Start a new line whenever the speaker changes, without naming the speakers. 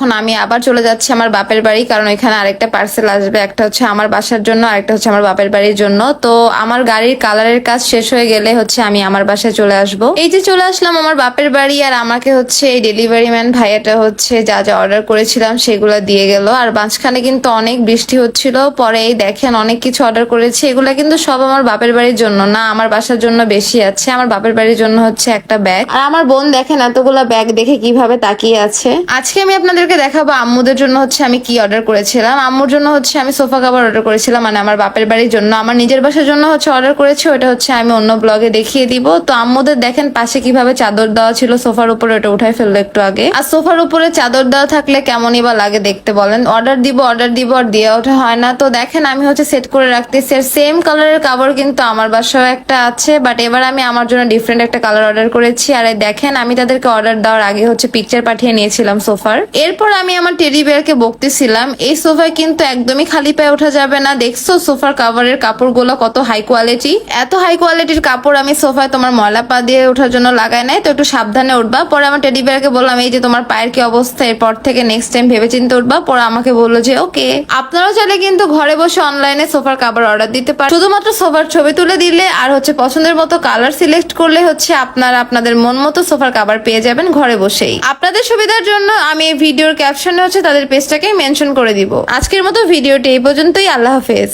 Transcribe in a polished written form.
এখন আমি আবার চলে যাচ্ছি আমার বাপের বাড়ি, কারণ এখানে আরেকটা পার্সেল আসবে। একটা হচ্ছে আমার বাসার জন্য, আরেকটা হচ্ছে আমার বাপের বাড়ির জন্য। তো আমার গাড়ির কালারের কাজ শেষ হয়ে গেলে হচ্ছে আমি আমার বাসায় চলে আসব। এই যে চলে আসলাম আমার বাপের বাড়ি, আর আমাকে হচ্ছে এই ডেলিভারি ম্যান ভাইয়াটা হচ্ছে যা যা অর্ডার করেছিলাম সেগুলো দিয়ে গেল। আর মাঝখানে কিন্তু অনেক বৃষ্টি হচ্ছিল, পরে এই দেখেন অনেক কিছু অর্ডার করেছি। এগুলা কিন্তু সব আমার বাপের বাড়ির জন্য না, আমার বাসার জন্য বেশি আছে। আমার বাপের বাড়ির জন্য হচ্ছে একটা ব্যাগ, আর আমার বোন দেখেন এতগুলা ব্যাগ দেখে কিভাবে তাকিয়ে আছে। আজকে আমি আপনাদেরকে দেখাবো আম্মুদের জন্য হচ্ছে আমি কি অর্ডার করেছিলাম। আম্মুর জন্য হচ্ছে আমি সোফা কভার অর্ডার করেছিলাম, মানে আমার বাপের বাড়ির জন্য। আমার নিজের বাসার জন্য হচ্ছে অর্ডার করেছি, ওটা হচ্ছে আমি অন্য ব্লগে দেখিয়ে দিব। তো আম্মুদের দেখেন পাশে কিভাবে চাদর দেওয়া ছিল সোফার উপরে, ওটা উঠাই ফেললো একটু আগে। আর সোফার উপরে চাদর দেওয়া থাকলে কেমনই বা লাগে দেখতে বলেন। অর্ডার দিব আর দিয়ে ওঠা হয় না। তো দেখেন আমি হচ্ছে সেট করে রাখতেছি। আর সেম কালারের কাপড় কিন্তু আমার বাসাও একটা আছে, বাট এবার আমি আমার জন্য ডিফারেন্ট একটা কালার অর্ডার করেছি। আর দেখেন আমি তাদেরকে অর্ডার দেওয়ার আগে হচ্ছে পিকচার পাঠিয়ে নিয়েছিলাম সোফার। এরপর আমি আমার টেডি বেয়ারকে বকতেছিলাম, এই সোফায় কিন্তু একদমই খালি পায়ে ওঠা যাবে না। দেখছো সোফার কাভারের কাপড়গুলো কত হাই কোয়ালিটি। এত হাই কোয়ালিটির কাপড় আমি সোফায় তোমার ময়লা পা দিয়ে ওঠার জন্য লাগাই নাই, তো একটু সাবধানে উঠবা। পরে আমার টেডি বেয়ারকে বললাম এই যে তোমার পায়ের কি অবস্থা, এরপর থেকে নেক্সট টাইম ভেবে চিন্তে উঠবা। পরে আমাকে বললো যে ওকে। আপনারাও চাইলে কিন্তু ঘরে বসে অনলাইনে সোফার কাভার অর্ডার দিতে পারেন। শুধুমাত্র সোফার ছবি তুলে দিলে আর হচ্ছে পছন্দের মতো কালার সিলেক্ট করলে হচ্ছে আপনারা আপনাদের মন মতো সোফার কাভার পেয়ে যাবেন ঘরে বসেই। আপনাদের সুবিধার জন্য আমি এই ভিডিওর ক্যাপশনে হচ্ছে তাদের পেজটাকে মেনশন করে দিব। আজকের মতো ভিডিওটি এই পর্যন্তই। আল্লাহ হাফেজ।